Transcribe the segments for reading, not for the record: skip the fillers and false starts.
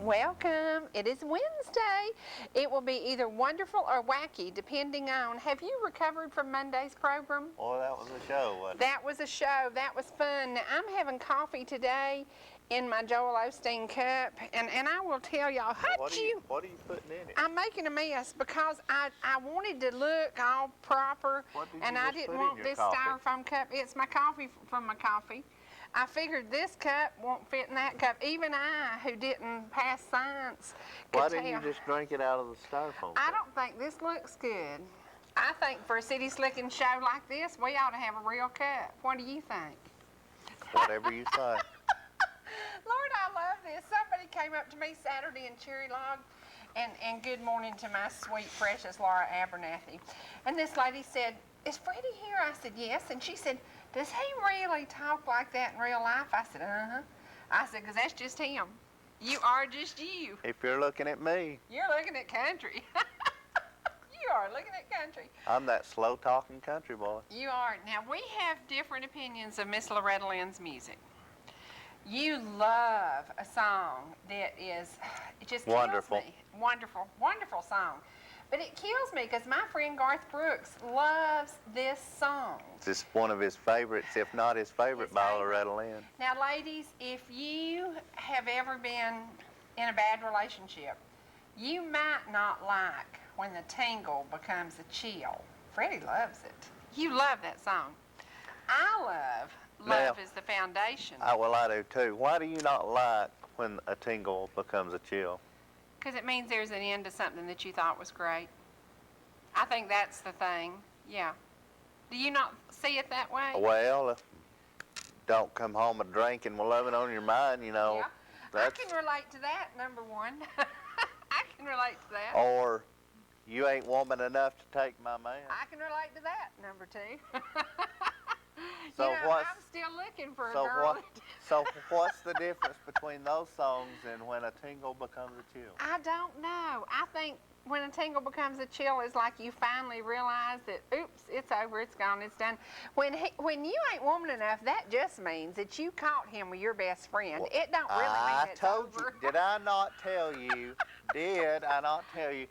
Welcome. It is Wednesday. It will be either wonderful or wacky, depending on. Have you recovered from Monday's program? Well, that was a show, wasn't it? That was a show. That was fun. Now, I'm having coffee today in my Joel Osteen cup, and I will tell y'all. What are you putting in it? I'm making a mess because I wanted to look all proper, and I didn't want this styrofoam cup. It's my coffee from my coffee. I figured this cup won't fit in that cup. Even I, who didn't pass science, could Why tell. didn't you just drink it out of the styrofoam cup? I don't think this looks good. I think for a city slicking show like this, we ought to have a real cup. What do you think? Whatever you say. Lord, I love this. Somebody came up to me Saturday in Cherry Log, and good morning to my sweet, precious Laura Abernathy. And this lady said, "Is Freddie here?" I said, "Yes." And she said, "Does he really talk like that in real life?" I said, "Uh-huh." I said, "Because that's just him. You are just you. If you're looking at me. You're looking at country." You are looking at country. I'm that slow-talking country boy. You are. Now, we have different opinions of Miss Loretta Lynn's music. You love a song that is, it just kills Wonderful. me. Wonderful, wonderful song. But it kills me because my friend Garth Brooks loves this song. This is one of his favorites, if not his favorite, by Loretta Lynn. Now, ladies, if you have ever been in a bad relationship, you might not like when the tingle becomes a chill. Freddie loves it. You love that song. I love is the foundation. Well, I do too. Why do you not like when a tingle becomes a chill? Because it means there's an end to something that you thought was great. I think that's the thing. Yeah. Do you not see it that way? Well, don't come home a drinking with loving on your mind, you know. Yeah. That's, I can relate to that, number one. I can relate to that. or you ain't woman enough to take my man. I can relate to that, number two. So you know, I'm still looking for a girl. So what's the difference between those songs and when a tingle becomes a chill? I don't know. I think when a tingle becomes a chill is like you finally realize that, oops, it's over, it's gone, it's done. When you ain't woman enough, that just means that you caught him with your best friend. Well, it don't really mean it's over. I told you. Did I not tell you? Did I not tell you?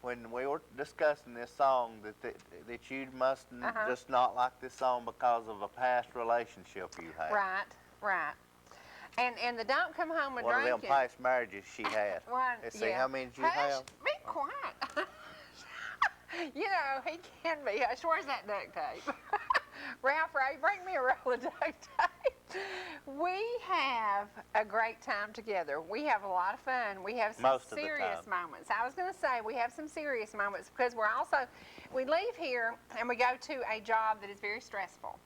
When we were discussing this song, that you must just not like this song because of a past relationship you had. Right. And the don't come home and One drinking. of them past marriages she had. Let's see how many you have. Be quiet. You know, he can be. Where's that duct tape? Ralph Ray, bring me a roll of duct tape. We have a great time together. We have a lot of fun. We have some serious moments. I was going to say we have some serious moments because we leave here and we go to a job that is very stressful.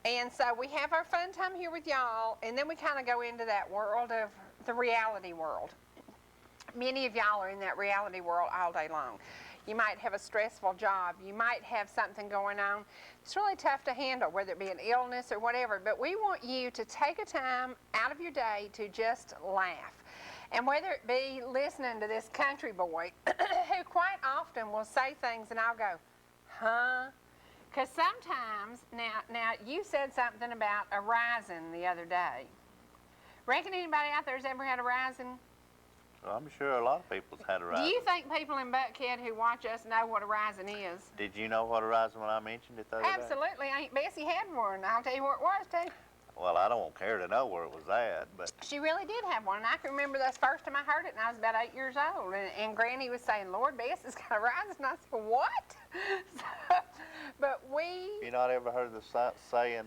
And so we have our fun time here with y'all, and then we kind of go into that world of the reality world. Many of y'all are in that reality world all day long. You might have a stressful job. You might have something going on. It's really tough to handle, whether it be an illness or whatever. But we want you to take a time out of your day to just laugh. And whether it be listening to this country boy who quite often will say things and I'll go, huh? Because sometimes, now you said something about a rising the other day. Reckon anybody out there's ever had a rising? Well, I'm sure a lot of people's had a rising. Do you think people in Buckhead who watch us know what a rising is? Did you know what a rising when I mentioned it the other day? Absolutely. Aunt Bessie had one. I'll tell you where it was, too. Well, I don't care to know where it was at, but... She really did have one, and I can remember the first time I heard it, and I was about 8 years old, and Granny was saying, "Lord, Bessie's got a rising," and I said, "What?" But You not ever heard the saying,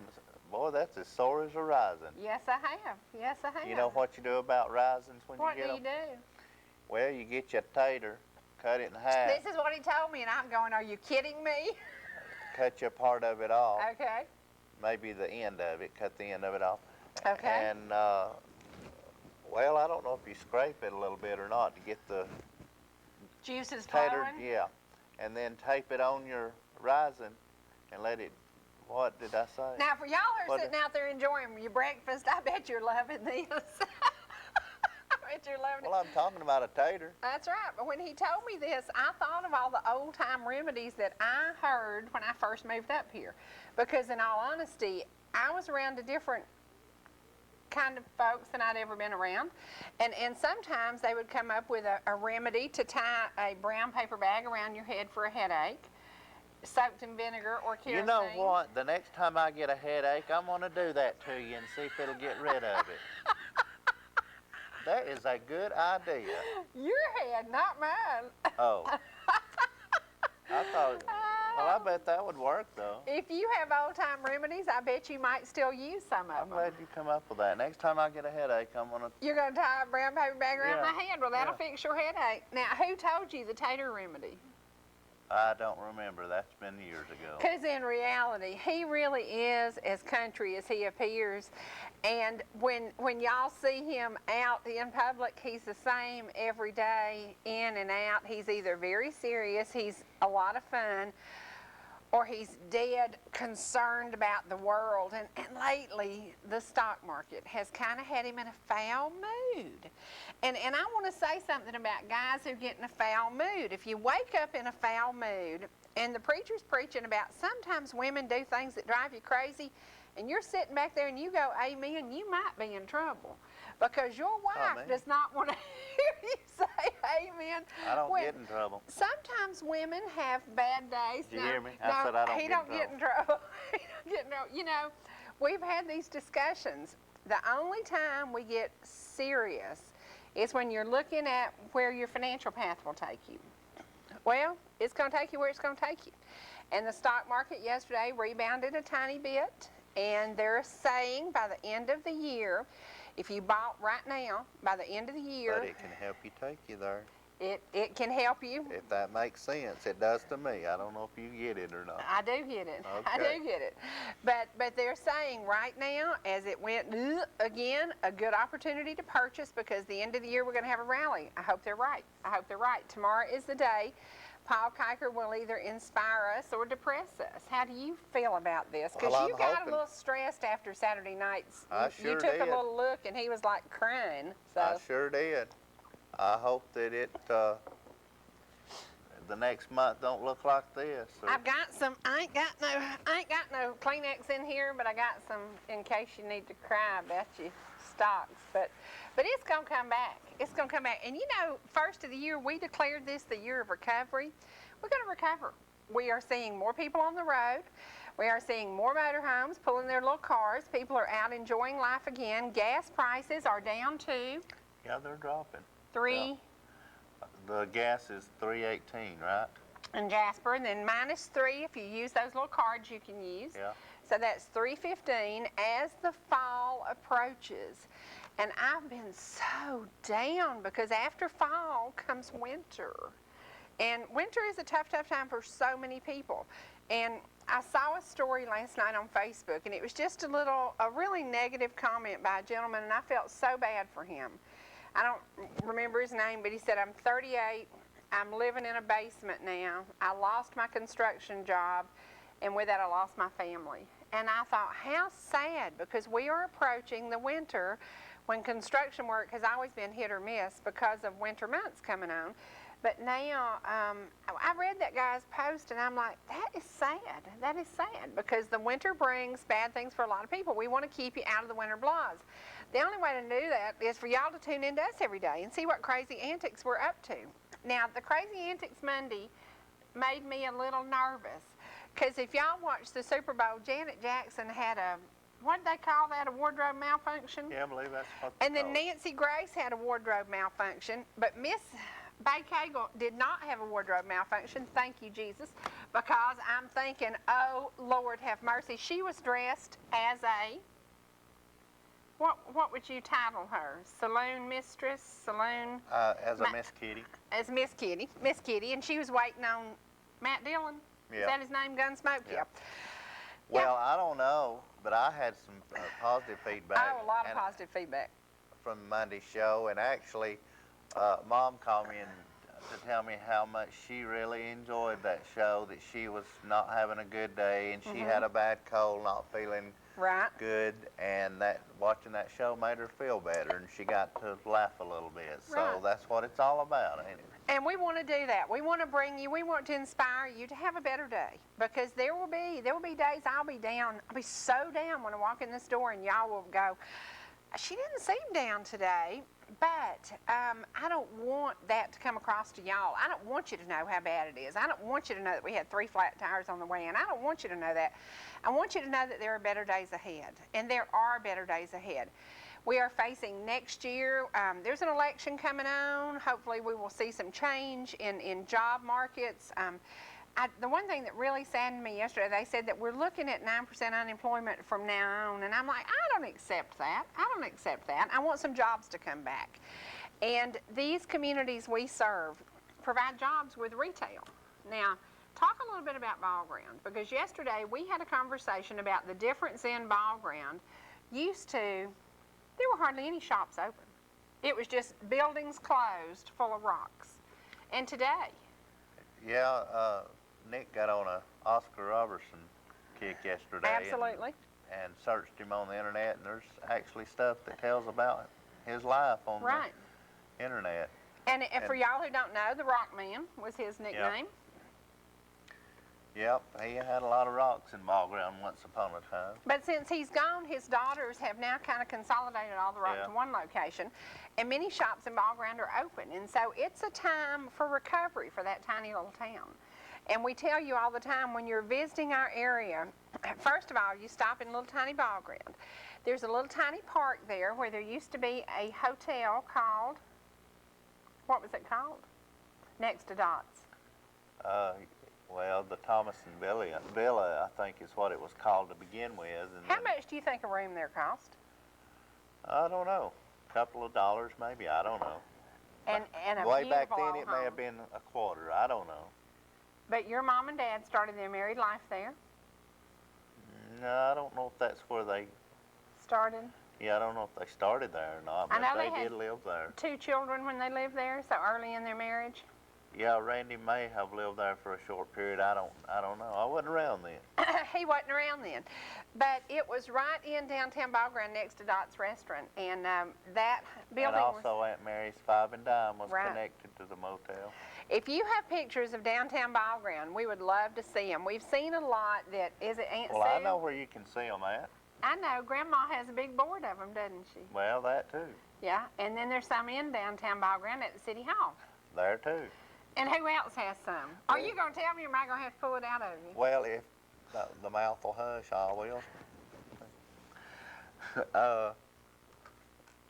"Boy, that's as sore as a rising"? Yes, I have. Yes, I have. You know what you do about risings when you get them? What do you do? Well, you get your tater, cut it in half. This is what he told me, and I'm going, "Are you kidding me?" Cut your part of it off. Okay. Maybe the end of it, cut the end of it off. Okay. And, well, I don't know if you scrape it a little bit or not to get the juices tater, flowing? yeah. And then tape it on your rising and let it, what did I say? Now, for y'all who are sitting out there enjoying your breakfast, I bet you're loving this. I bet you're loving it. Well, I'm talking about a tater. That's right. But when he told me this, I thought of all the old-time remedies that I heard when I first moved up here. Because in all honesty, I was around a different kind of folks that I'd ever been around. And sometimes they would come up with a remedy to tie a brown paper bag around your head for a headache, soaked in vinegar or kerosene. You know what? The next time I get a headache, I'm going to do that to you and see if it'll get rid of it. That is a good idea. Your head, not mine. Oh. I thought, well, I bet that would work, though. If you have old-time remedies, I bet you might still use some of I'm them. glad you come up with that. Next time I get a headache, I'm going to... You're going to tie a brown paper bag around Yeah. my head. Well, that'll Yeah. fix your headache. Now, who told you the tater remedy? I don't remember. That's been years ago. Because in reality, he really is as country as he appears. And when y'all see him out in public, he's the same every day, in and out. He's either very serious, he's a lot of fun, or he's dead concerned about the world. And lately, the stock market has kind of had him in a foul mood. And I want to say something about guys who get in a foul mood. If you wake up in a foul mood, and the preacher's preaching about sometimes women do things that drive you crazy, and you're sitting back there and you go, amen, you might be in trouble. Because your wife does not want to hear you say amen. I don't get in trouble. Sometimes women have bad days. Did you hear me? I said I don't he don't get in trouble. He don't get in trouble. You know, we've had these discussions. The only time we get serious is when you're looking at where your financial path will take you. Well, it's going to take you where it's going to take you. And the stock market yesterday rebounded a tiny bit. And they're saying by the end of the year, if you bought right now, by the end of the year... But it can help you take you there. It can help you. If that makes sense. It does to me. I don't know if you get it or not. I do get it. Okay. I do get it. But they're saying right now, as it went again, a good opportunity to purchase because the end of the year we're going to have a rally. I hope they're right. I hope they're right. Tomorrow is the day. Paul Kiker will either inspire us or depress us. How do you feel about this? Because Well, you I'm got hoping. a little stressed after Saturday nights. I You sure took did. a little look and he was like crying. So I sure did. I hope that it, the next month don't look like this. Or, I've got some. I ain't got no Kleenex in here, but I got some in case you need to cry about your stocks. But it's gonna come back. It's gonna come back. And you know, first of the year we declared this the year of recovery. We're gonna recover. We are seeing more people on the road. We are seeing more motorhomes pulling their little cars. People are out enjoying life again. Gas prices are down too. yeah, they're dropping. Three. The gas is $3.18, right? In Jasper, and then -3 if you use those little cards you can use. Yeah. So that's $3.15 as the fall approaches. And I've been so down because after fall comes winter. And winter is a tough, tough time for so many people. And I saw a story last night on Facebook, and it was just a really negative comment by a gentleman, and I felt so bad for him. I don't remember his name, but he said, I'm 38, I'm living in a basement now, I lost my construction job, and with that I lost my family. And I thought, how sad, because we are approaching the winter when construction work has always been hit or miss because of winter months coming on. But now, I read that guy's post and I'm like, that is sad. That is sad because the winter brings bad things for a lot of people. We want to keep you out of the winter blahs. The only way to do that is for y'all to tune in to us every day and see what crazy antics we're up to. Now, the Crazy Antics Monday made me a little nervous because if y'all watched the Super Bowl, Janet Jackson had what did they call that, a wardrobe malfunction? Yeah, I believe that's what they And then call it. Nancy Grace had a wardrobe malfunction, but Miss Bay Cagle did not have a wardrobe malfunction, thank you, Jesus, because I'm thinking, oh, Lord have mercy. She was dressed as a, what would you title her? Saloon mistress? Saloon? As a Miss Kitty. As Miss Kitty, and she was waiting on Matt Dillon. Is Yeah. that his name, Gunsmoke? Yeah. Well, I don't know, but I had some positive feedback. Oh, a lot of positive feedback. From Monday's show, and actually, Mom called me to tell me how much she really enjoyed that show, that she was not having a good day, and she had a bad cold, not feeling Right. good, and that watching that show made her feel better, and she got to laugh a little bit. So Right. that's what it's all about, ain't it? And we want to do that. We want to bring you, we want to inspire you to have a better day. Because there will be days I'll be down. I'll be so down when I walk in this door and y'all will go, She didn't seem down today, but I don't want that to come across to y'all. I don't want you to know how bad it is. I don't want you to know that we had 3 flat tires on the way in. I don't want you to know that. I want you to know that there are better days ahead, and there are better days ahead. We are facing next year. There's an election coming on. Hopefully we will see some change in job markets. The one thing that really saddened me yesterday, they said that we're looking at 9% unemployment from now on, and I'm like, I don't accept that. I don't accept that. I want some jobs to come back. And these communities we serve provide jobs with retail. Now, talk a little bit about ball ground, because yesterday we had a conversation about the difference in ball ground. Used to, there were hardly any shops open. It was just buildings closed full of rocks. And today, Yeah, Nick got on a Oscar Robertson kick yesterday. absolutely. And searched him on the internet, and there's actually stuff that tells about his life on Right. the internet. And for y'all who don't know, the Rock Man was his nickname. Yep, he had a lot of rocks in ball ground once upon a time. But since he's gone, his daughters have now kind of consolidated all the rocks in one location, and many shops in ball ground are open. And so it's a time for recovery for that tiny little town. And we tell you all the time, when you're visiting our area, first of all, you stop in a little tiny ball ground. There's a little tiny park there where there used to be a hotel called, what was it called? Next to Dots. Well, the Thomas and Villa, I think is what it was called to begin with. And How much do you think a room there cost? I don't know. A couple of dollars maybe, I don't know. And a Way back beautiful then old it may have home. been a quarter, I don't know. But your mom and dad started their married life there? No, I don't know if that's where they, Started? yeah, I don't know if they started there or not, I but know they they did had- live there. 2 children when they lived there, so early in their marriage? Yeah, Randy may have lived there for a short period. I don't know. I wasn't around then. He wasn't around then. But it was right in downtown Ball Ground next to Dot's Restaurant. And that building And also Aunt Mary's Five and Dime was Right. connected to the motel. If you have pictures of downtown Ball Ground, we would love to see them. We've seen a lot that, is it Aunt Well, Sue? I know where you can see them at. I know. Grandma has a big board of them, doesn't she? Well, that too. Yeah. And then there's some in downtown Ball Ground at the City Hall. There too. And who else has some? Are you going to tell me, or am I going to have to pull it out of you? Well, if the mouth will hush, I will.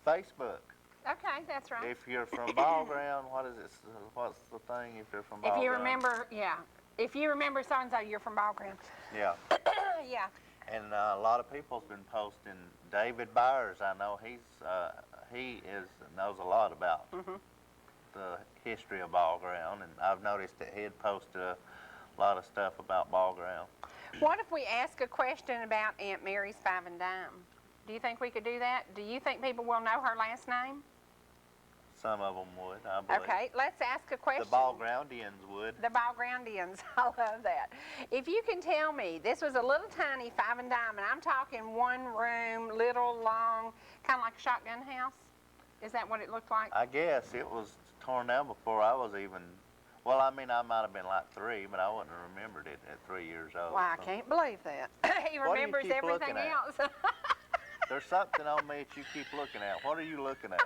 Facebook. Okay, that's right. If you're from Ball Ground, what is it? What's the thing? If you're from Ball If you Ground? remember, yeah. If you remember so-and-so, you're from Ball Ground. Yeah. Yeah. And a lot of people's been posting. David Byers, I know he knows a lot about the history of Ball Ground, and I've noticed that he had posted a lot of stuff about Ball Ground. What if we ask a question about Aunt Mary's Five and Dime? Do you think we could do that? Do you think people will know her last name? Some of them would, I believe. Okay, let's ask a question. The Ball Groundians would. The Ball Groundians. I love that. If you can tell me, this was a little tiny Five and Dime, and I'm talking one room, little, long, kind of like a shotgun house. Is that what it looked like? I guess it was torn down before I was even, well, I mean, I might have been like 3, but I wouldn't have remembered it at 3 years old. Well, I so. can't believe that. He What do you remembers keep everything looking at? else. There's something on me that you keep looking at. What are you looking at?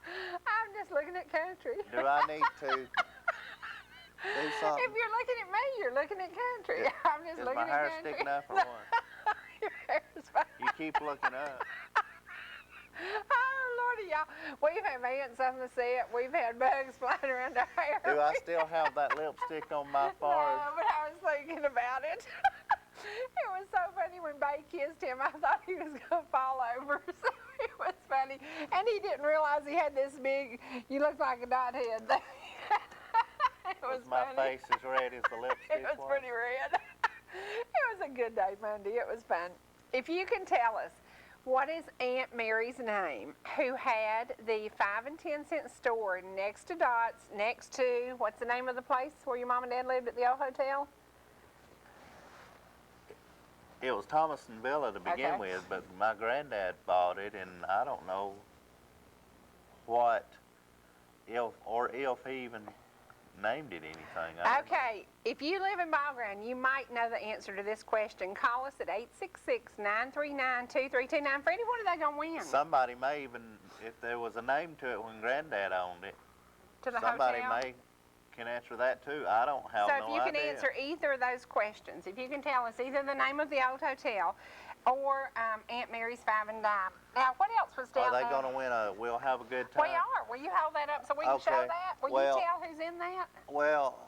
I'm just looking at country. Do I need to do something? If you're looking at me, you're looking at country. I'm just Is looking my at hair country. sticking up or what? Your hair's fine. You keep looking up. Oh, Lordy, y'all. We've had ants on the set. We've had bugs flying around our hair. Do I still have that lipstick on my forehead? No, but I was thinking about it. It was so funny when Bay kissed him. I thought he was going to fall over. So it was funny. And he didn't realize he had this big, you look like a dot head. It was My funny. face as red as the lipstick It was pretty red. It was a good day Monday. It was fun. If you can tell us, what is Aunt Mary's name, who had the 5 and 10 cent store next to Dot's, next to, what's the name of the place where your mom and dad lived at the old hotel? It was Thomas and Villa to begin Okay. with, but my granddad bought it, and I don't know what, if he even named it anything. I don't know. Okay, if you live in Ball Ground, you might know the answer to this question. Call us at 866-939-2329. Freddie, what are they going to win? Somebody may even, if there was a name to it when Granddad owned it, To the somebody hotel? can answer that too. I don't have So no if you can idea. answer either of those questions, if you can tell us either the name of the old hotel or Aunt Mary's Five and Dime. Now, what else was down Are they there? going to win we'll have a good time? We are. Will you hold that up so we can show Okay. that? Will Well- you tell who's in that? Well,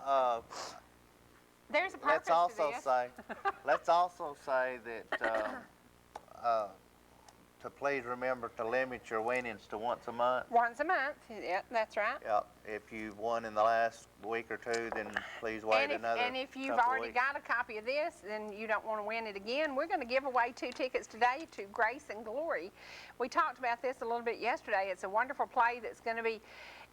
There's a purpose let's also to this. say that to please remember to limit your winnings to once a month. Once a month. Yeah, that's right. Yeah, if you've won in the last week or two, then please wait another And if you've couple already weeks. got a copy of this and you don't want to win it again, we're going to give away 2 tickets today to Grace and Glory. We talked about this a little bit yesterday. It's a wonderful play that's going to be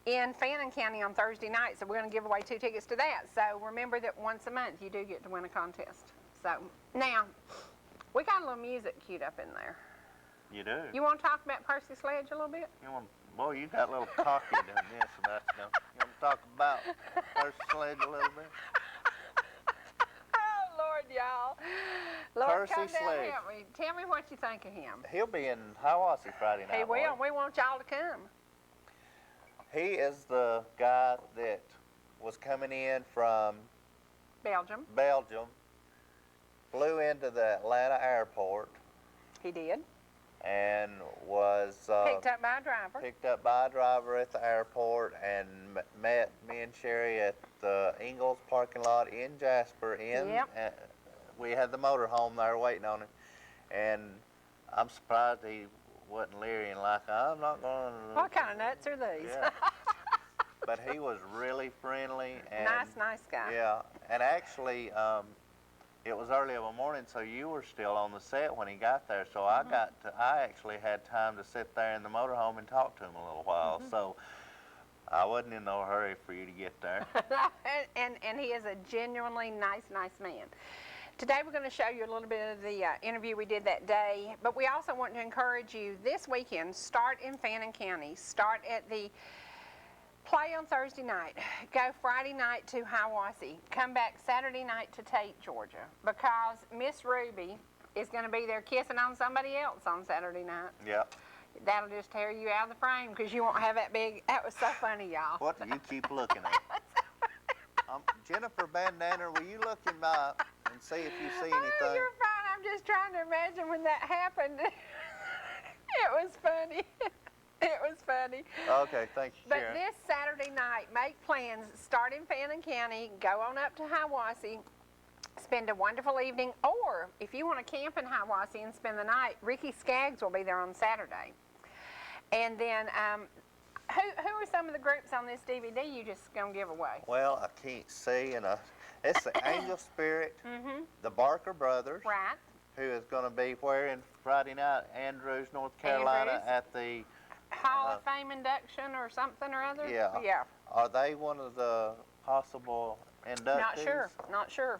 in Fannin County on Thursday night, so we're going to give away 2 tickets to that. So remember that once a month you do get to win a contest. So now, we got a little music queued up in there. You do. You want to talk about Percy Sledge a little bit? Boy, you got a little cocky doing this about stuff. You want to talk about Percy Sledge a little bit? Oh, Lord, y'all. Lord, Percy come down and Sledge. help me. Tell me what you think of him. He'll be in Hiawassee Friday night. He will. won't We want y'all to come. He is the guy that was coming in from Belgium. Belgium, flew into the Atlanta airport, He did. and was Picked up by a driver. picked up by a driver at the airport and met me and Sherry at the Ingalls parking lot in Jasper. Yep. We had the motorhome there waiting on him, and I'm surprised he wasn't leerying like, I'm not going to... What kind of nuts are these? Yeah. But he was really friendly and... Nice guy. Yeah, and actually, it was early of a morning, so you were still on the set when he got there. So I actually had time to sit there in the motorhome and talk to him a little while. So I wasn't in no hurry for you to get there. and he is a genuinely nice man. Today we're going to show you a little bit of the interview we did that day, but we also want to encourage you this weekend, start in Fannin County. Start at the play on Thursday night. Go Friday night to Hiawassee. Come back Saturday night to Tate, Georgia, because Miss Ruby is going to be there kissing on somebody else on Saturday night. Yep. That'll just tear you out of the frame because you won't have that big. That was so funny, y'all. What do you keep looking at? Jennifer Bandaner, will you look in my and see if you see anything? Oh, you're fine. I'm just trying to imagine when that happened. It was funny. It was funny. Okay, thank you, But Sharon. this Saturday night, make plans. Start in Fannin County. Go on up to Hiawassee. Spend a wonderful evening. Or if you want to camp in Hiawassee and spend the night, Ricky Skaggs will be there on Saturday. And then, who are some of the groups on this DVD you just gonna give away? Well, I can't see, and it's the Angel Spirit, Mm-hmm. the Barker Brothers, Right. who is going to be where in Friday night, Andrews, North Carolina, Andrews. at the... Hall of Fame induction or something or other? Yeah. Yeah. Are they one of the possible inductees? Not sure. Not sure.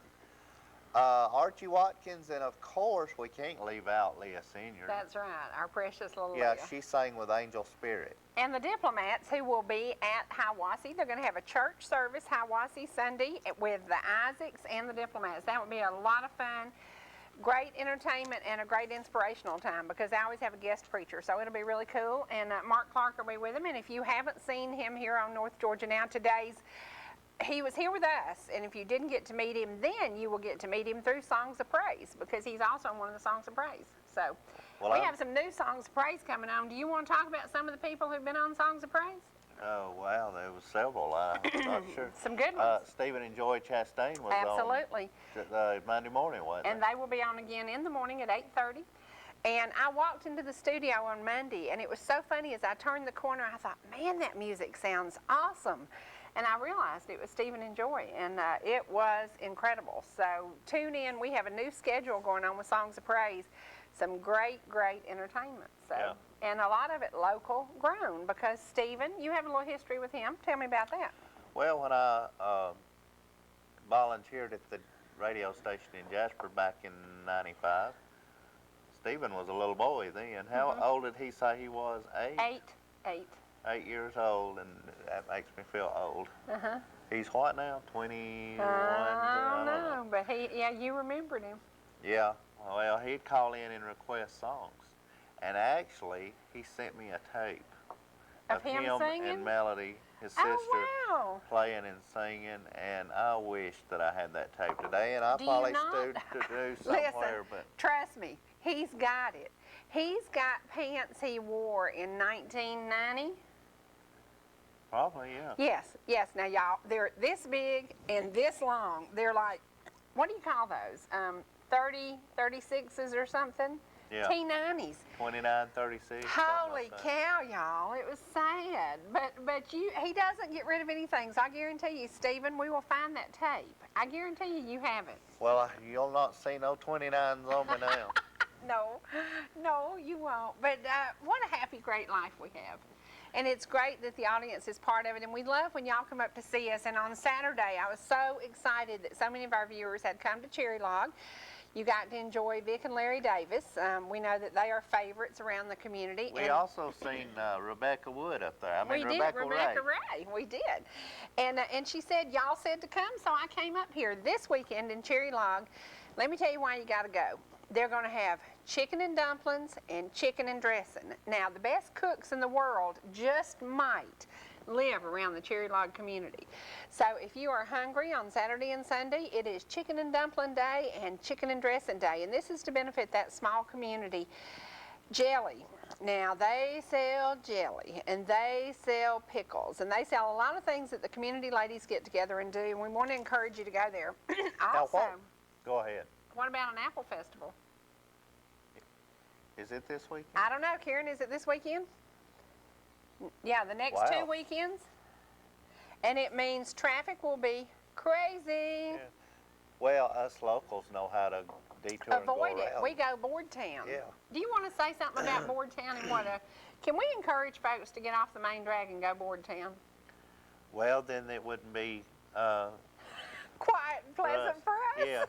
Archie Watkins, and of course, we can't leave out Leah Senior. That's right. Our precious little Yeah, Leah. she sang with Angel Spirit. And the Diplomats, who will be at Hiawassee. They're going to have a church service Hiawassee Sunday with the Isaacs and the Diplomats. That would be a lot of fun. Great entertainment and a great inspirational time because I always have a guest preacher, so it'll be really cool. And Mark Clark will be with him. And if you haven't seen him here on North Georgia Now, he was here with us, and if you didn't get to meet him then, you will get to meet him through Songs of Praise because he's also in one of the Songs of Praise. So we have some new Songs of Praise coming on. Do you want to talk about some of the people who've been on Songs of Praise? Oh, wow, there was several. I'm not sure. Some good ones. Stephen and Joy Chastain was Absolutely. on Monday morning, wasn't And they will be on again in the morning at 8:30. And I walked into the studio on Monday, and it was so funny as I turned the corner, I thought, man, that music sounds awesome. And I realized it was Stephen and Joy, and it was incredible. So tune in. We have a new schedule going on with Songs of Praise. Some great entertainment. So, Yeah. And a lot of it local grown because Stephen, you have a little history with him. Tell me about that. Well, when I volunteered at the radio station in Jasper back in '95, Stephen was a little boy then. How old did he say he was? 8? 8. 8 years old, and that makes me feel old. He's what now? 21? I don't know, but yeah, you remembered him. Yeah. Well, he'd call in and request songs. And actually, he sent me a tape Of him singing? and Melody, his sister, Oh, wow. playing and singing. And I wish that I had that tape today. And I'll Do probably you not? do somewhere. Listen, But trust me, he's got it. He's got pants he wore in 1990. probably, yeah. Yes, yes. Now, y'all, they're this big and this long. They're like, what do you call those? 36s or something? Yeah. T90s. 29, 36. Holy like cow, y'all. It was sad. But he doesn't get rid of anything. So I guarantee you, Stephen, we will find that tape. I guarantee you have it. Well, you'll not see no 29s on me now. No, you won't. But what a happy, great life we have. And it's great that the audience is part of it. And we love when y'all come up to see us. And on Saturday, I was so excited that so many of our viewers had come to Cherry Log. You got to enjoy Vic and Larry Davis. We know that they are favorites around the community. We also seen Rebecca Wood up there. We did, Rebecca Ray. We did. And she said, y'all said to come, so I came up here this weekend in Cherry Log. Let me tell you why you got to go. They're going to have chicken and dumplings and chicken and dressing. Now, the best cooks in the world just might live around the Cherry Log community. So if you are hungry on Saturday and Sunday, it is chicken and dumpling day and chicken and dressing day. And this is to benefit that small community. Jelly. Now, they sell jelly and they sell pickles and they sell a lot of things that the community ladies get together and do. And we want to encourage you to go there. Also, go ahead. What about an apple festival? Is it this weekend? I don't know, Karen. Is it this weekend? Yeah, the next 2 weekends. And it means traffic will be crazy. Yeah. Well, us locals know how to detour and go Avoid it. around. We go Board Town. Yeah. Do you want to say something about Board Town and what? Can we encourage folks to get off the main drag and go Board Town? Well, then it wouldn't be quiet and pleasant for us. Yeah.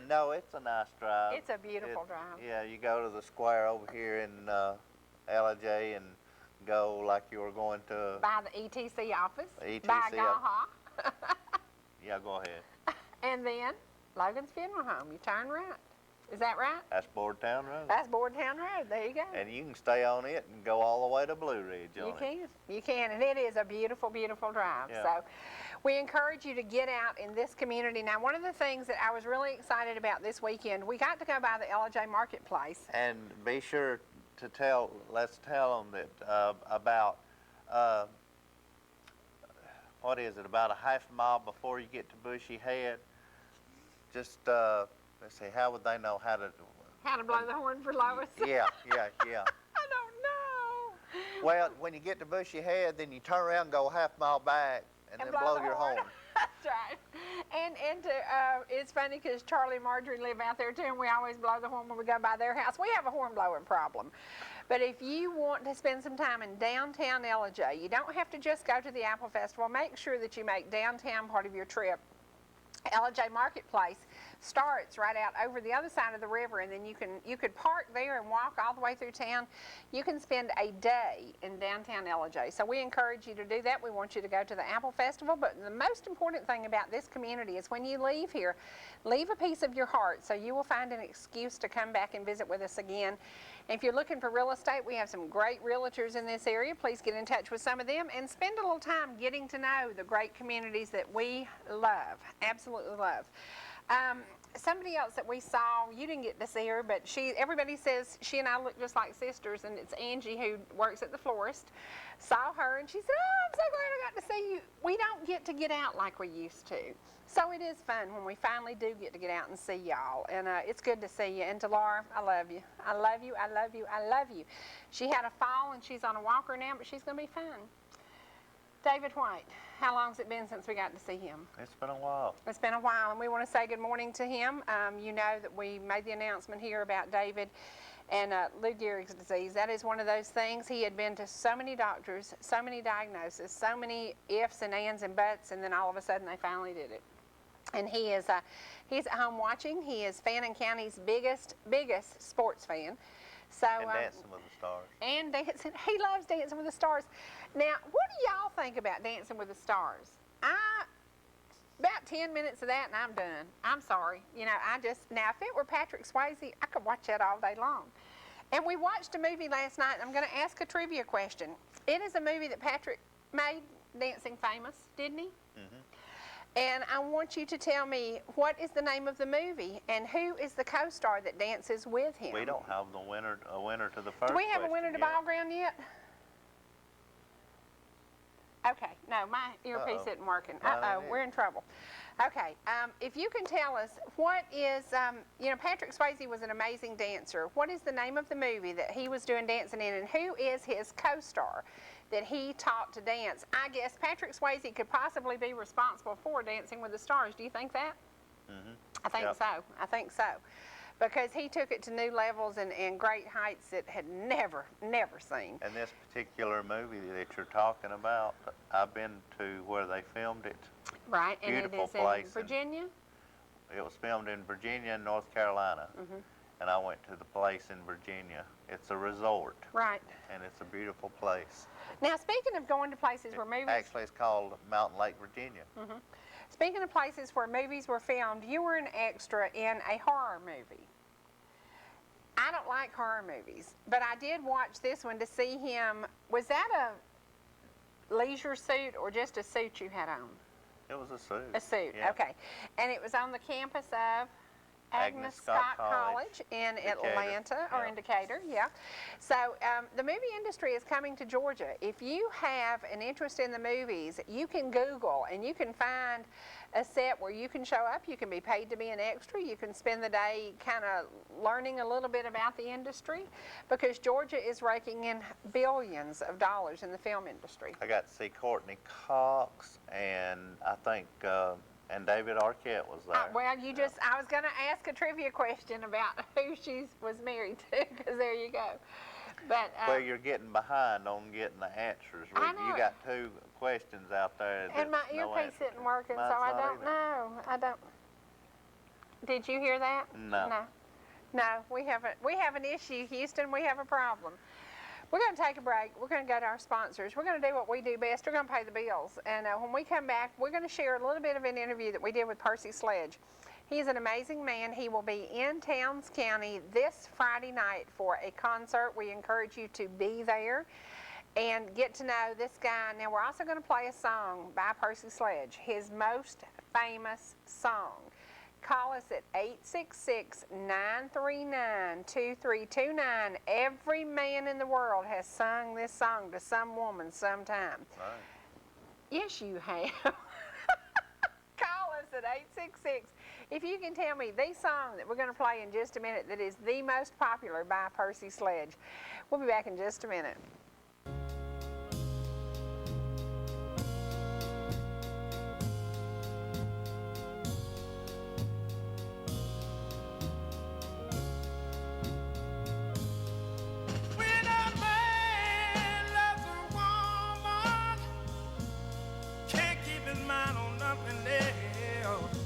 No, it's a nice drive. It's a beautiful drive. Yeah, you go to the square over here in LJ and go like you were going to... By the ETC office. ETC by Gaha. Yeah, go ahead. And then Logan's Funeral Home. You turn right. Is that right? That's Board Town Road. That's Board Town Road. There you go. And you can stay on it and go all the way to Blue Ridge on it. You can. And it is a beautiful, beautiful drive. Yeah. So we encourage you to get out in this community. Now, one of the things that I was really excited about this weekend, we got to go by the LJ Marketplace. And be sure to let's tell them that about, what is it, about a half a mile before you get to Bushy Head, just, let's see, how would they know how to... How to blow the horn for Lois? Yeah. I don't know. Well, when you get to Bushy Head, then you turn around and go a half mile back and then blow your horn. That's right. And it's funny because Charlie and Marjorie live out there too, and we always blow the horn when we go by their house. We have a horn blowing problem. But if you want to spend some time in downtown LJ, you don't have to just go to the Apple Festival. Make sure that you make downtown part of your trip. LJ Marketplace starts right out over the other side of the river, and then you could park there and walk all the way through town. You can spend a day in downtown LJ. So we encourage you to do that. We want you to go to the Apple Festival, but the most important thing about this community is when you leave here, leave a piece of your heart so you will find an excuse to come back and visit with us again. If you're looking for real estate, we have some great realtors in this area. Please get in touch with some of them and spend a little time getting to know the great communities that we love, absolutely love. Somebody else that we saw, you didn't get to see her, but everybody says she and I look just like sisters, and it's Angie who works at the florist. Saw her and she said, oh, I'm so glad I got to see you. We don't get to get out like we used to. So it is fun when we finally do get to get out and see y'all. And it's good to see you. And to Laura, I love you. I love you, I love you, I love you. She had a fall and she's on a walker now, but she's going to be fine. David White, how long has it been since we got to see him? It's been a while. It's been a while, and we want to say good morning to him. You know that we made the announcement here about David and Lou Gehrig's disease. That is one of those things. He had been to so many doctors, so many diagnoses, so many ifs and ands and buts, and then all of a sudden they finally did it. And he's at home watching. He is Fannin County's biggest sports fan. So, And Dancing with the Stars. and dancing. He loves Dancing with the Stars. Now, what do y'all think about Dancing with the Stars? About 10 minutes of that and I'm done. I'm sorry. You know, now if it were Patrick Swayze, I could watch that all day long. And we watched a movie last night, and I'm going to ask a trivia question. It is a movie that Patrick made, Dancing Famous, didn't he? Mm-hmm. And I want you to tell me what is the name of the movie and who is the co-star that dances with him. We don't have a winner to the first Do we have a question winner to yet. Ball Ground yet? Okay, no, my earpiece isn't working. Mine We're in trouble. Okay, if you can tell us what is, you know, Patrick Swayze was an amazing dancer. What is the name of the movie that he was doing dancing in, and who is his co-star that he taught to dance? I guess Patrick Swayze could possibly be responsible for Dancing with the Stars. Do you think that? Mm-hmm. I think Yep. so. I think so. Because he took it to new levels and great heights it had never seen. And this particular movie that you're talking about, I've been to where they filmed it. Right, and Beautiful it is place. in Virginia? It was filmed in Virginia and North Carolina. Mm-hmm. And I went to the place in Virginia. It's a resort. Right. And it's a beautiful place. Now, speaking of going to places where movies... Actually, it's called Mountain Lake, Virginia. Mm-hmm. Speaking of places where movies were filmed, you were an extra in a horror movie. I don't like horror movies, but I did watch this one to see him. Was that a leisure suit or just a suit you had on? It was a suit. A suit, Yeah. okay. And it was on the campus of Agnes Scott College in Decatur. Atlanta, or Yeah. in Decatur, yeah. So the movie industry is coming to Georgia. If you have an interest in the movies, you can Google and you can find a set where you can show up. You can be paid to be an extra. You can spend the day kind of learning a little bit about the industry, because Georgia is raking in billions of dollars in the film industry. I got to see Courtney Cox, and I think, and David Arquette was there. Well, I was going to ask a trivia question about who she was married to, because there you go. But Well, you're getting behind on getting the answers. I know You it. got two questions out there. And my that's no earpiece answer isn't to. working, so Mine's I not don't either. know. I don't. Did you hear that? No. No, we have an issue, Houston. We have a problem. We're going to take a break. We're going to go to our sponsors. We're going to do what we do best. We're going to pay the bills. And when we come back, we're going to share a little bit of an interview that we did with Percy Sledge. He's an amazing man. He will be in Towns County this Friday night for a concert. We encourage you to be there and get to know this guy. Now, we're also going to play a song by Percy Sledge, his most famous song. Call us at 866-939-2329. Every man in the world has sung this song to some woman sometime. Right. Yes, you have. Call us at 866. If you can tell me the song that we're going to play in just a minute that is the most popular by Percy Sledge. We'll be back in just a minute. When a man loves a woman, can't keep his mind on nothing else.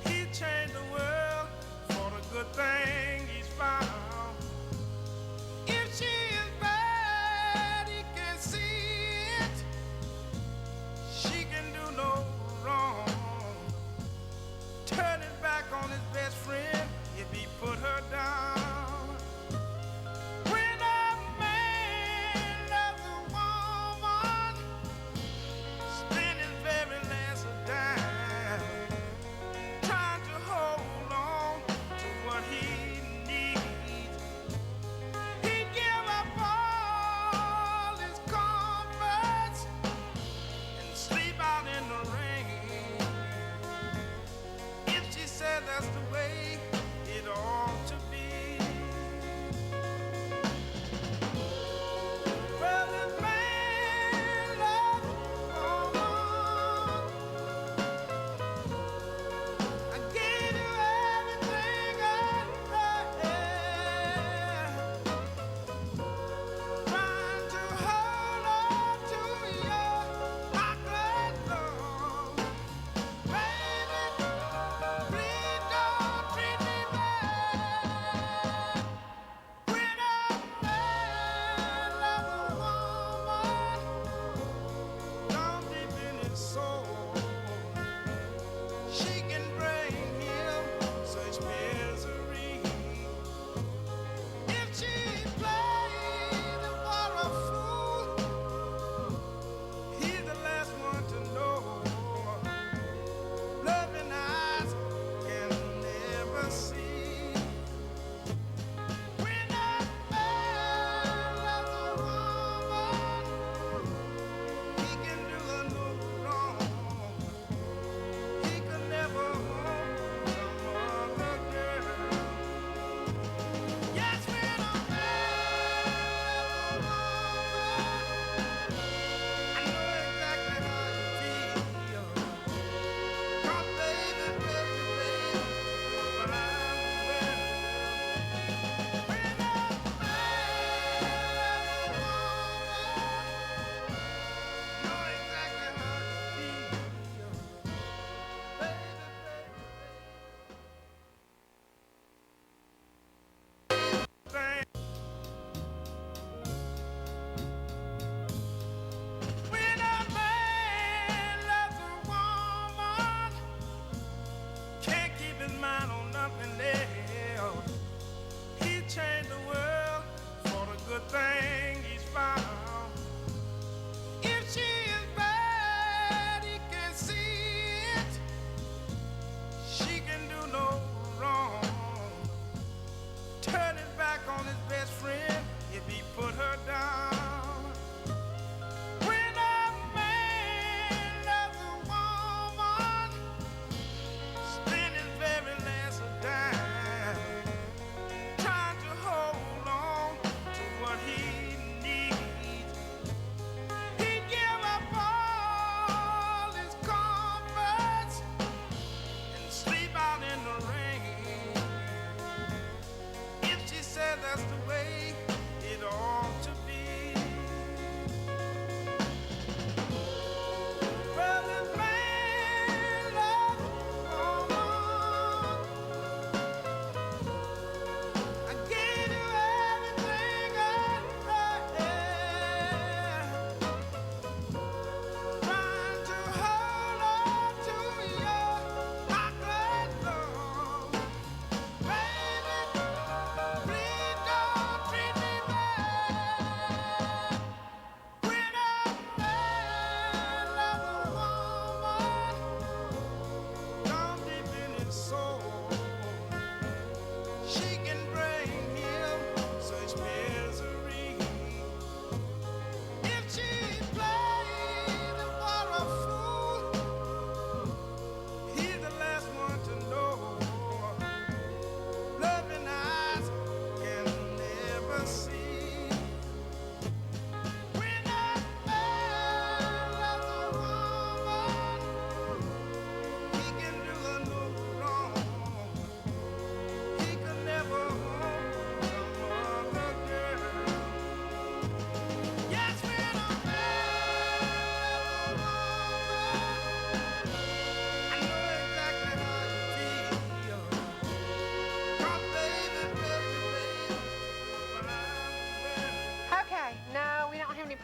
He changed the world for the good thing he's found. If she is bad,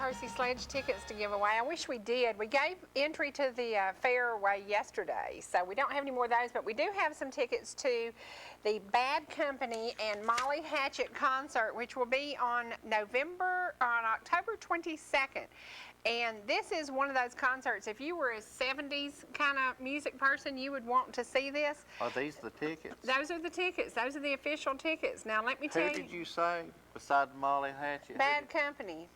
Percy Sledge tickets to give away. I wish we did. We gave entry to the fair away yesterday, so we don't have any more of those, but we do have some tickets to the Bad Company and Molly Hatchet concert, which will be on October 22nd. And this is one of those concerts, if you were a 70s kind of music person, you would want to see this. Are these the tickets? Those are the tickets. Those are the official tickets. Now, let me tell you. Who did you say, besides Molly Hatchet? Bad Company,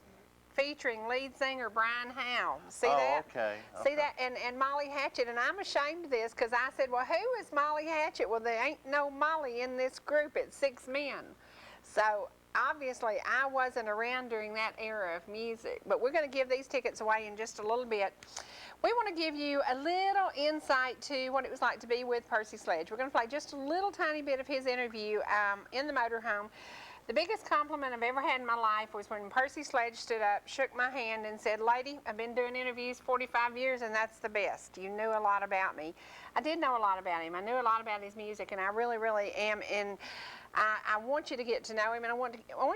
featuring lead singer Brian Howe. See Oh, that? okay. See that? And Molly Hatchet, and I'm ashamed of this because I said, well, who is Molly Hatchet? Well, there ain't no Molly in this group. It's 6 men. So obviously, I wasn't around during that era of music, but we're going to give these tickets away in just a little bit. We want to give you a little insight to what it was like to be with Percy Sledge. We're going to play just a little tiny bit of his interview in the motorhome. The biggest compliment I've ever had in my life was when Percy Sledge stood up, shook my hand, and said, "Lady, I've been doing interviews 45 years, and that's the best. You knew a lot about me." I did know a lot about him. I knew a lot about his music, and I really, really am. And I want you to get to know him, and I want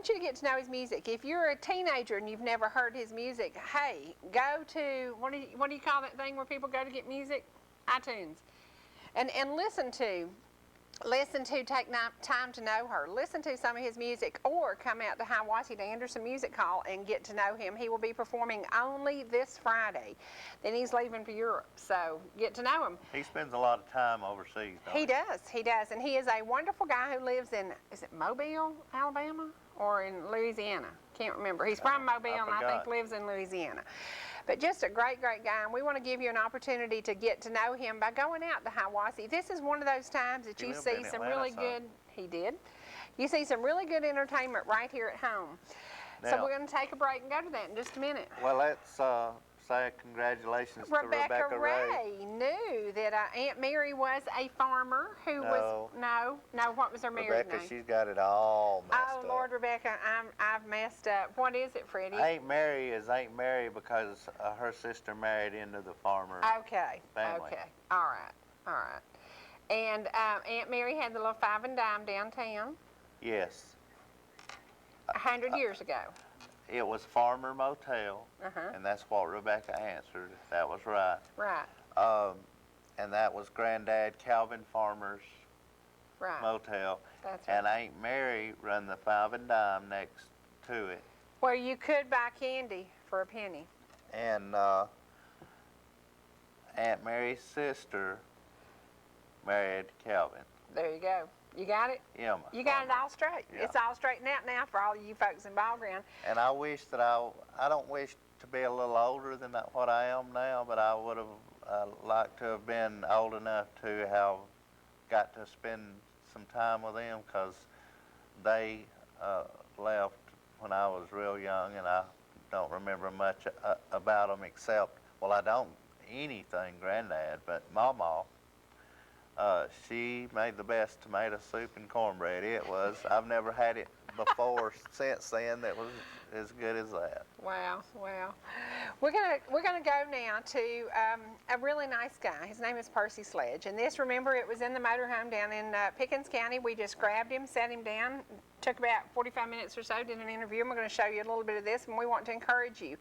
you to get to know his music. If you're a teenager and you've never heard his music, hey, go to, what do you call that thing where people go to get music? iTunes. And listen to, take time to know her. Listen to some of his music, or come out to Hiawassee to Anderson Music Hall and get to know him. He will be performing only this Friday. Then he's leaving for Europe, so get to know him. He spends a lot of time overseas, don't He does, and he is a wonderful guy who lives in, is it Mobile, Alabama, or in Louisiana? Can't remember. He's from Mobile, and I think lives in Louisiana. But just a great, great guy, and we want to give you an opportunity to get to know him by going out to Hiawassee. This is one of those times that you see some really good, he did, you see some really good entertainment right here at home. So we're going to take a break and go to that in just a minute. Well, let's say congratulations to Rebecca Ray. Knew that Aunt Mary was a farmer who was, what was her married name? Rebecca, she's got it all messed up. Oh, Lord, Rebecca, I've messed up. What is it, Freddie? Aunt Mary is Aunt Mary because her sister married into the farmer family. Okay, all right. And Aunt Mary had the little 5 and dime downtown. Yes. 100 years ago. It was Farmer Motel, and that's what Rebecca answered. That was right. Right. And that was Granddad Calvin Farmer's motel. That's right. And Aunt Mary run the 5 and dime next to it. Where you could buy candy for a penny. And Aunt Mary's sister married Calvin. There you go. You got it? Yeah. You got it all straight. Yeah. It's all straightened out now for all of you folks in Ball Ground. And I wish that I don't wish to be a little older than what I am now, but I would have liked to have been old enough to have got to spend some time with them, because they left when I was real young, and I don't remember much about them except, well, I don't anything Granddad, but Mama. She made the best tomato soup and cornbread. It was. I've never had it before since then that was as good as that. Wow. We're gonna go now to a really nice guy. His name is Percy Sledge, and this, remember, it was in the motorhome down in Pickens County. We just grabbed him, sat him down, took about 45 minutes or so, did an interview, and we're going to show you a little bit of this, and we want to encourage you.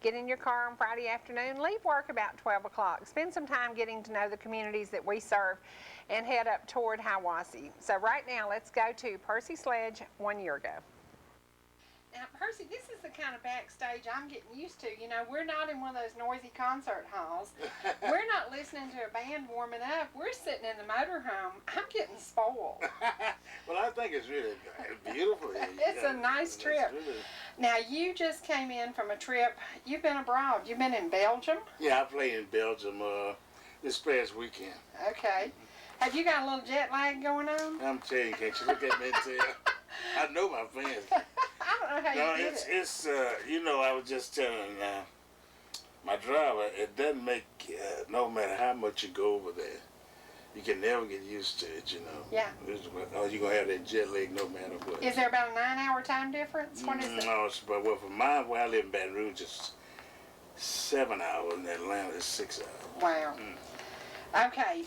Get in your car on Friday afternoon, leave work about 12 o'clock, spend some time getting to know the communities that we serve, and head up toward Hiawassee. So right now, let's go to Percy Sledge 1 year ago. Now, Percy, this is the kind of backstage I'm getting used to. You know, we're not in one of those noisy concert halls. We're not listening to a band warming up. We're sitting in the motorhome. I'm getting spoiled. Well, I think it's really beautiful. It's a nice trip. Really... Now, you just came in from a trip. You've been abroad. You've been in Belgium? Yeah, I played in Belgium this past weekend. Okay. Have you got a little jet lag going on? I'm telling you, can't you look at me and tell? I know my friends. I don't know how you did it. It's you know, I was just telling my driver, it doesn't make, no matter how much you go over there, you can never get used to it, you know. Yeah. Or you're going to have that jet lag no matter what. Is there about a 9-hour time difference? What is it? No, but well, for mine, where I live in Baton Rouge, it's 7 hours, and Atlanta is 6 hours. Wow. Okay.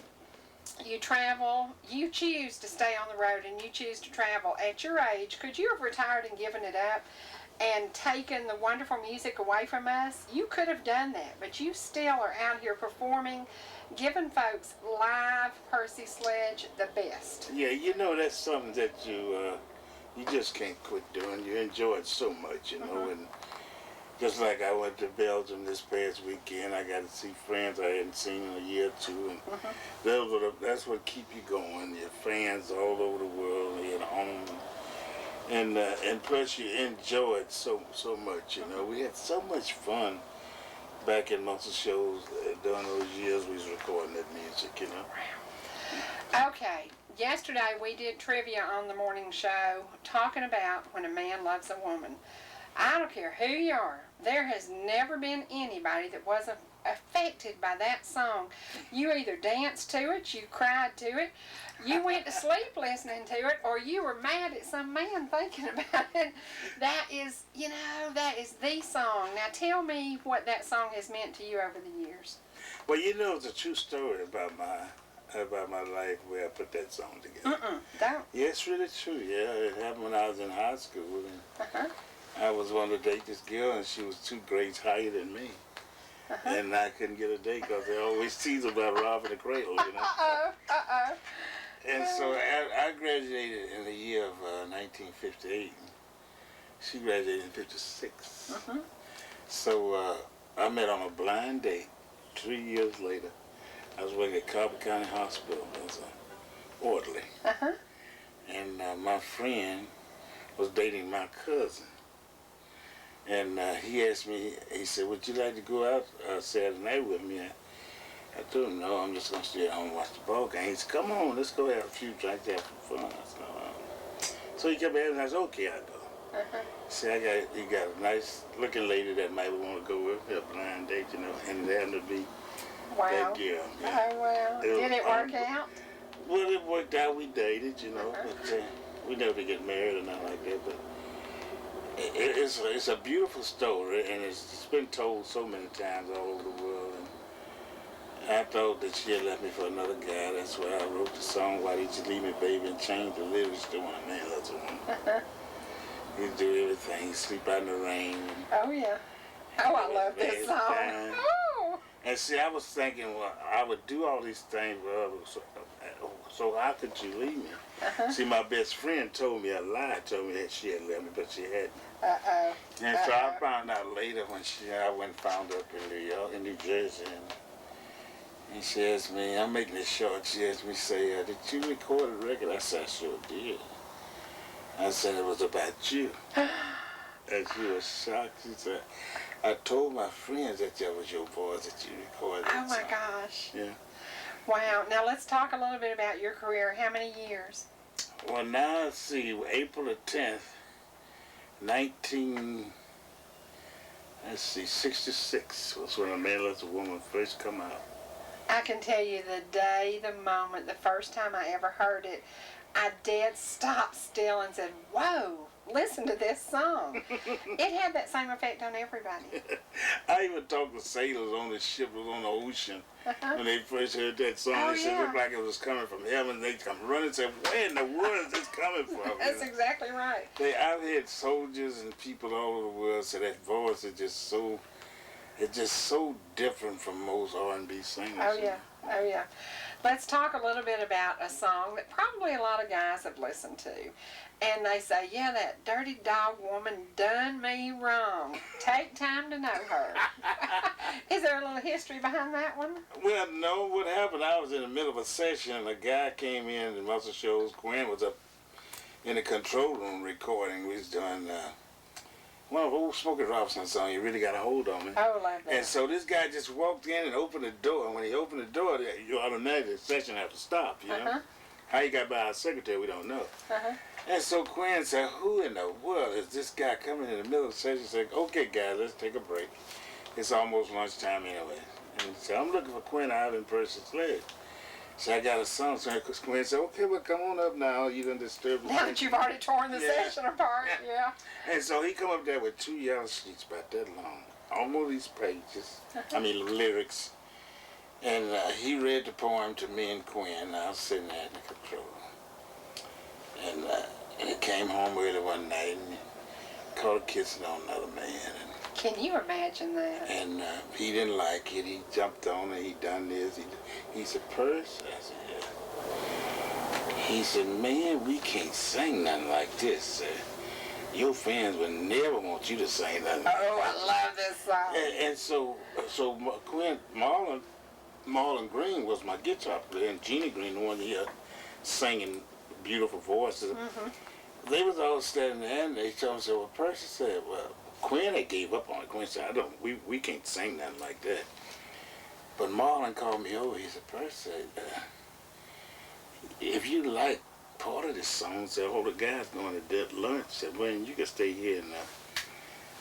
You travel, you choose to stay on the road, and you choose to travel at your age. Could you have retired and given it up? and taken the wonderful music away from us, you could have done that, but you still are out here performing, giving folks live Percy Sledge the best. Yeah, you know, that's something that you just can't quit doing. You enjoy it so much, you know, and just like I went to Belgium this past weekend, I got to see friends I hadn't seen in a year or two, and that's what keep you going. Your fans all over the world, at home, and plus you enjoy it so much. You know, we had so much fun back in muscle shows during those years we was recording that music. You know. Okay, yesterday we did trivia on the morning show talking about when a man loves a woman. I don't care who you are. There has never been anybody that wasn't affected by that song. You either danced to it, you cried to it, you went to sleep listening to it, or you were mad at some man thinking about it. That is, you know, that is the song. Now tell me what that song has meant to you over the years. Well, you know, it's a true story about my life where I put that song together. Don't. Yeah, it's really true. Yeah, it happened when I was in high school. And I was wanting to date this girl, and she was 2 grades higher than me. And I couldn't get a date because they always tease about robbing the cradle, you know. And so I graduated in the year of 1958. She graduated in 56. So I met on a blind date 3 years later. I was working at Cobb County Hospital as an orderly. And my friend was dating my cousin. And he asked me, he said, would you like to go out Saturday night with me? I told him, no, I'm just going to stay at home and watch the ball game. He said, come on, let's go have a few drinks, have some fun. I said, so he kept asking, I said, okay, I'll go. He said, he got a nice looking lady that might want to go with me, a blind date, you know, and it happened to be that girl. Yeah. Oh, well. Did it work out? Well, it worked out. We dated, you know, but we never get married or nothing like that. But it's a beautiful story, and it's been told so many times all over the world. And I thought that she had left me for another guy. That's why I wrote the song, Why Did You Leave Me, Baby, and changed the lyrics to When a Man Loves a Woman. He do everything. He sleep out in the rain. Oh, yeah. Oh, I love this song. Oh. And see, I was thinking, well, I would do all these things for others, so how could you leave me? See, my best friend told me a lie, told me that she had left me, but she hadn't. And so I found out later when I went and found her up in New Jersey, and she asked me, I'm making it short, she asked me, say, did you record a record? I said, I sure did. I said, it was about you. And she was shocked. She said, I told my friends that was your voice that you recorded. Oh my gosh. Yeah. Wow. Now let's talk a little bit about your career. How many years? Well, now let's see. April the 10th, 66 was when A Man Loves a Woman first come out. I can tell you the day, the moment, the first time I ever heard it, I dead stopped still and said, whoa, listen to this song. It had that same effect on everybody. I even talked to sailors on the ship that was on the ocean when they first heard that song. Oh, They said it looked like it was coming from heaven. They come running and said, where in the world is this coming from? That's exactly right. I've had soldiers and people all over the world say that voice is just so, it's just so different from most R&B singers. Oh, yeah. Oh, yeah. Let's talk a little bit about a song that probably a lot of guys have listened to. And they say, yeah, that dirty dog woman done me wrong. Take time to know her. Is there a little history behind that one? Well, no. What happened, I was in the middle of a session, and a guy came in, the muscle shows. Gwen was up in the control room recording. We was doing one of old Smokey Robinson songs, You Really Got a Hold on Me. Oh, I love that. And so this guy just walked in and opened the door. And when he opened the door, you automatically the session had to stop, you know? How he got by our secretary, we don't know. And so Quinn said, who in the world is this guy coming in the middle of the session? Said, okay, guys, let's take a break. It's almost lunchtime anyway. And he said, I'm looking for Quinn out in Percy Sledge. So I got a song. So Quinn said, okay, well, come on up now. You done disturbed the Now that you've already torn the session apart, yeah. And so he come up there with 2 yellow sheets about that long, almost these pages, I mean lyrics. And he read the poem to me and Quinn. I was sitting there in the control room. And he came home early one night, and caught her kissing on another man. Can you imagine that? And he didn't like it. He jumped on her. He done this. He said, Percy? I said, yeah. He said, man, we can't sing nothing like this. Your fans would never want you to sing nothing. Oh, I love this song. And so Quinn, Marlon Green was my guitar player, and Jeannie Green, the one here singing beautiful voices. Mm-hmm. They was all standing there, and they told me, so well, Percy said, well, Quinn had gave up on it. Quinn said, we can't sing nothing like that. But Marlon called me over. He said, Percy, if you like part of this song, said, oh, the guy's going to lunch. Said, well, you can stay here and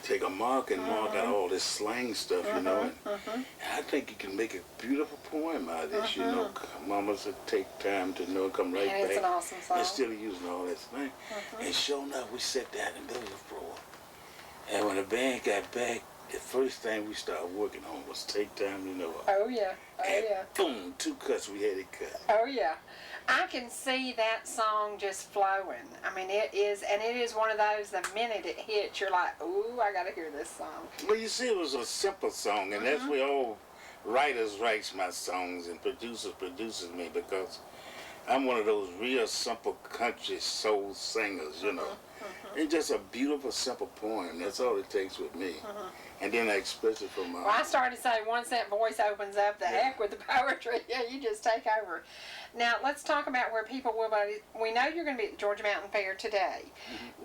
take a mark and mark out all this slang stuff, you know. And I think you can make a beautiful poem out of this, you know. Mama said, take time to know, come right back. It's an awesome song. And still using all that slang. And sure enough, we sat down in the middle of the floor. And when the band got back, the first thing we started working on was Take Time to Know. Oh, yeah. Oh, and yeah. Boom, 2 cuts we had it cut. Oh, yeah. I can see that song just flowing. I mean, it is one of those, the minute it hits, you're like, ooh, I got to hear this song. Well, you see, it was a simple song, and that's where all writers writes my songs and producers me, because I'm one of those real simple country soul singers, you know. It's just a beautiful, simple poem. That's all it takes with me. And then I express it from my Well, I started to say, once that voice opens up, the heck with the poetry. Yeah, you just take over. Now, let's talk about where people will be. We know you're going to be at the Georgia Mountain Fair today.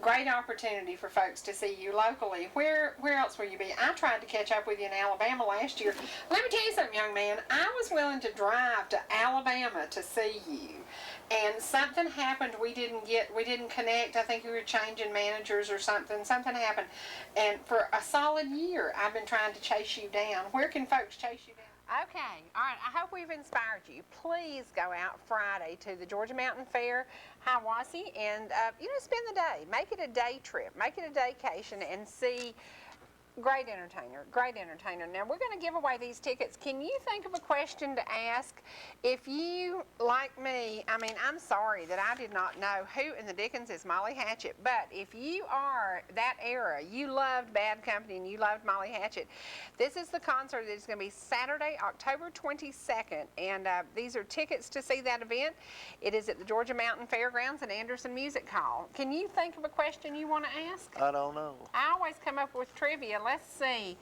Great opportunity for folks to see you locally. Where else will you be? I tried to catch up with you in Alabama last year. Let me tell you something, young man. I was willing to drive to Alabama to see you. And something happened. We didn't connect. I think we were changing managers or something. Something happened. And for a solid year, I've been trying to chase you down. Where can folks chase you down? Okay. All right. I hope we've inspired you. Please go out Friday to the Georgia Mountain Fair, Hiawassee, and, spend the day. Make it a day trip. Make it a daycation and see. Great entertainer. Now, we're going to give away these tickets. Can you think of a question to ask? If you, like me, I'm sorry that I did not know who in the dickens is Molly Hatchet, but if you are that era, you loved Bad Company and you loved Molly Hatchet, this is the concert that is going to be Saturday, October 22nd, and these are tickets to see that event. It is at the Georgia Mountain Fairgrounds and Anderson Music Hall. Can you think of a question you want to ask? I don't know. I always come up with trivia. Let's see.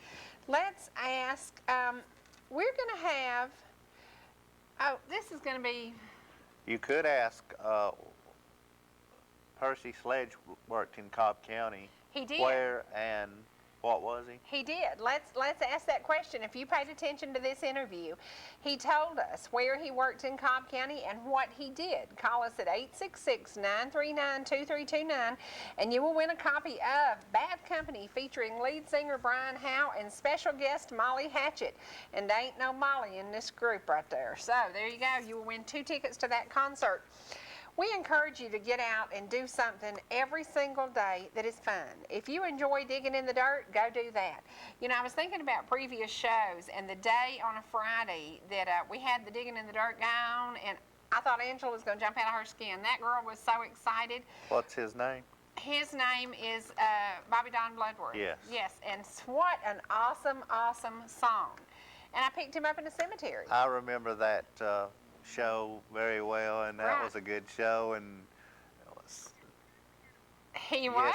Let's ask, we're going to have, this is going to be. You could ask, Percy Sledge worked in Cobb County. He did. Where and what was he? He did. Let's ask that question. If you paid attention to this interview, he told us where he worked in Cobb County and what he did. Call us at 866-939-2329, and you will win a copy of Bad Company featuring lead singer Brian Howe and special guest Molly Hatchet. And there ain't no Molly in this group right there. So there you go. You will win 2 tickets to that concert. We encourage you to get out and do something every single day that is fun. If you enjoy digging in the dirt, go do that. You know, I was thinking about previous shows and the day on a Friday that we had the Digging in the Dirt guy on, and I thought Angela was going to jump out of her skin. That girl was so excited. What's his name? His name is Bobby Don Bloodworth. Yes. Yes, and what an awesome, awesome song. And I picked him up in a cemetery. I remember that show very well, and that was a good show, and he was.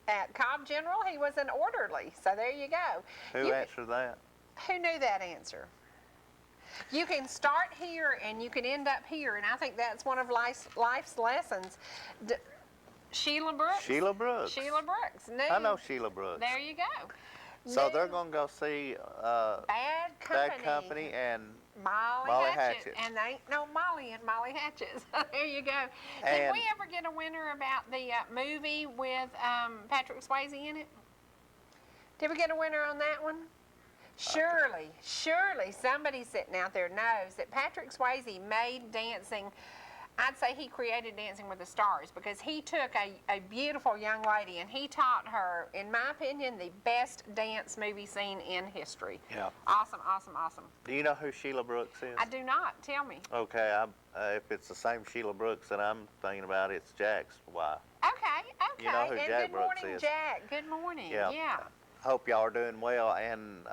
At Cobb General, he was an orderly, so there you go. Who answered that? Who knew that answer? You can start here and you can end up here, and I think that's one of life's lessons. Sheila Brooks. Sheila Brooks. I know Sheila Brooks. There you go. So they're going to go see Bad Company and Molly Hatchet. And there ain't no Molly in Molly Hatchet. So there you go. Did we ever get a winner about the movie with Patrick Swayze in it? Did we get a winner on that one? Surely somebody sitting out there knows that Patrick Swayze made dancing. I'd say he created Dancing with the Stars because he took a beautiful young lady and he taught her, in my opinion, the best dance movie scene in history. Yeah. Awesome. Do you know who Sheila Brooks is? I do not. Tell me. Okay, if it's the same Sheila Brooks that I'm thinking about, it's Jack's wife. Okay. Okay, You know who and Jack good Brooks morning, is. Jack. Good morning. Yeah. Yeah. Hope y'all are doing well, and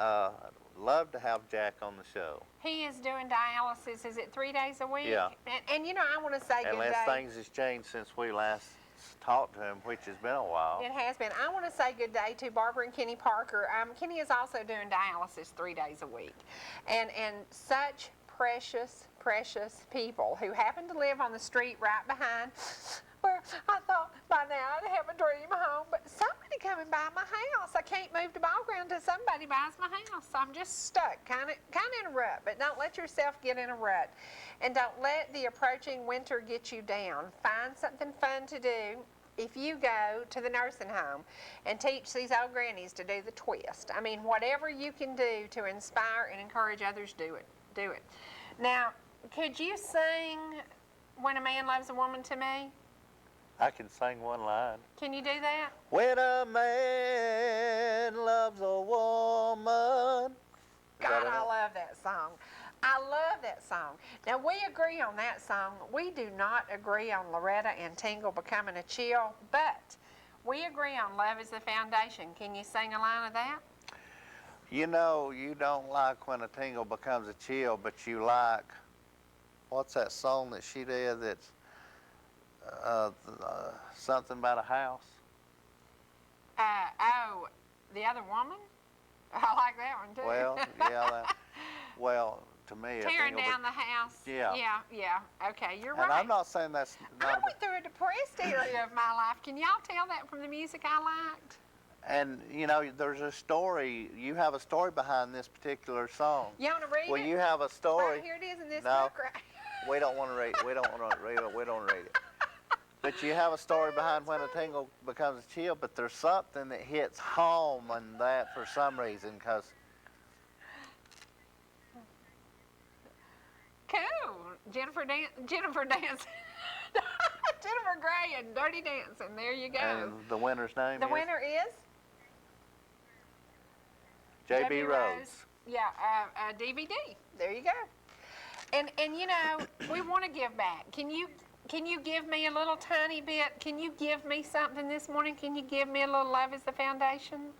love to have Jack on the show. He is doing dialysis. Is it 3 days a week? Yeah. And you know, I want to say good Unless day. things has changed since we last talked to him, which has been a while. It has been. I want to say good day to Barbara and Kenny Parker. Kenny is also doing dialysis 3 days a week. And such precious, precious people who happen to live on the street right behind where I thought by now I'd have a dream home, but somebody coming by my house. I can't move the ball ground until somebody buys my house. So I'm just stuck, kind of in a rut, but don't let yourself get in a rut. And don't let the approaching winter get you down. Find something fun to do. If you go to the nursing home and teach these old grannies to do the twist, I mean, whatever you can do to inspire and encourage others, do it. Do it. Now, could you sing When a Man Loves a Woman to me? I can sing one line. Can you do that? When a man loves a woman. God, I love that song. I love that song. Now, we agree on that song. We do not agree on Loretta and Tingle becoming a chill, but we agree on Love is the Foundation. Can you sing a line of that? You know, you don't like When a Tingle Becomes a Chill, but you like, what's that song that she did that's something about a house? Oh, The Other Woman? I like that one, too. Well, yeah, well, to me, Tearing down the house. Yeah. Yeah. Okay, you're and right. I'm not saying that's I not went through a depressed area of my life. Can y'all tell that from the music I liked? and, you know, there's a story, you have a story behind this particular song. You want to read Well, it? you have a story. Right, here it is in this No. book right We don't want to read. We don't want to read it. We don't read it. But you have a story behind When a Tingle Becomes a Chill. But there's something that hits home on that for some reason, because Cool. Jennifer Dance. Jennifer Gray and Dirty Dancing. There you go. and the winner's name The is winner is J.B. Rhodes. Yeah, a DVD. There you go. And you know, we want to give back. Can you give me a little tiny bit? Can you give me something this morning? Can you give me a little Love is the Foundation?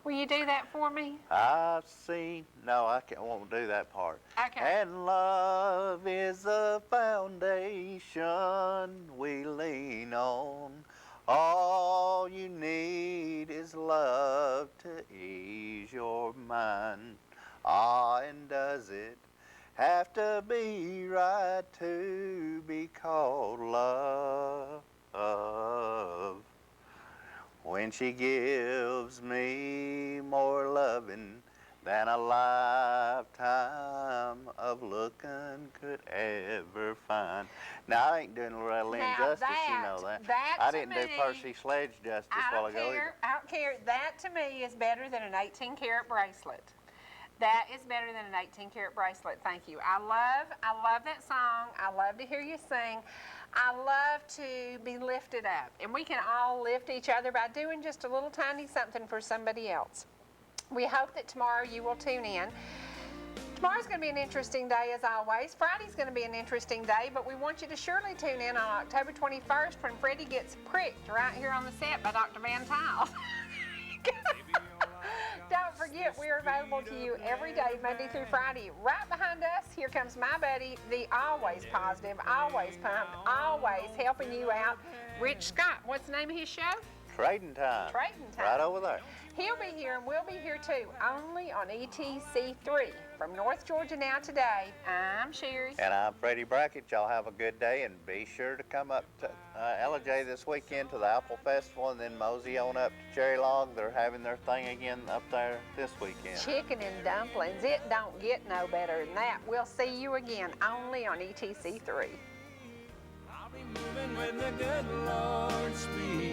Will you do that for me? I've seen. No, I won't do that part. Okay. And love is the foundation we lean on. All you need is love to ease your mind. Ah, and does it have to be right to be called love? When she gives me more loving than a lifetime of looking could ever find. Now, I ain't doing Loretta Lynn Now justice, you know that. I didn't do Percy Sledge justice I while don't ago care. either. I don't care. That to me is better than an 18-karat bracelet. That is better than an 18-karat bracelet. Thank you. I love that song. I love to hear you sing. I love to be lifted up. And we can all lift each other by doing just a little tiny something for somebody else. We hope that tomorrow you will tune in. Tomorrow's going to be an interesting day as always. Friday's going to be an interesting day, but we want you to surely tune in on October 21st when Freddie gets pricked right here on the set by Dr. Van Tiles. Don't forget, we are available to you every day, Monday through Friday. Right behind us, here comes my buddy, the always positive, always pumped, always helping you out, Rich Scott. What's the name of his show? Trading Time. Trading Time. Right over there. He'll be here and we'll be here too, only on ETC3. From North Georgia Now Today, I'm Sherry. And I'm Freddie Brackett. Y'all have a good day, and be sure to come up to LJ this weekend to the Apple Festival, and then mosey on up to Cherry Log. They're having their thing again up there this weekend. Chicken and dumplings. It don't get no better than that. We'll see you again only on ETC3. I'll be moving with the good Lord's speed.